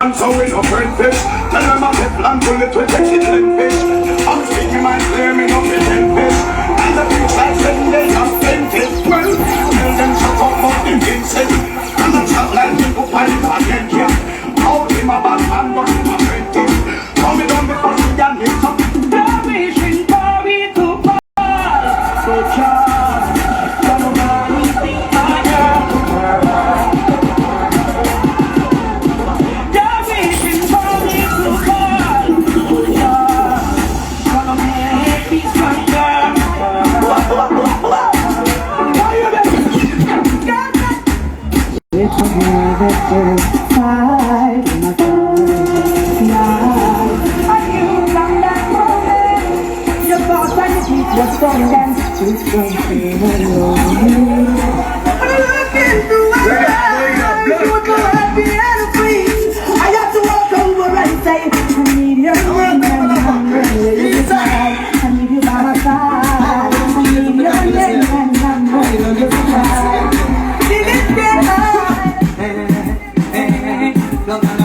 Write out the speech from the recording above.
And so we no friend fish. Tell them I get land to little Texas fish. I'm speaking my clear, me no pretend fish. And the fish I send they are plenty. Well, tell them shut up about the Vincent. And the chat like people find again here. Out in my bad man, but in my friend fish. Come me down before she can hit up. The wishing for me to fall. So charge, come on, we think I am. The wishing for me to fall. So charge, come on, make me stronger. It's a beautiful fight in my Just from dance to something alone. Look into my eyes, you were happy and free. I have to walk over and say, I need your name and I'm ready to die. I need you by my side. I need your name and I'm ready to die. Did it get high? Hey, hey, hey,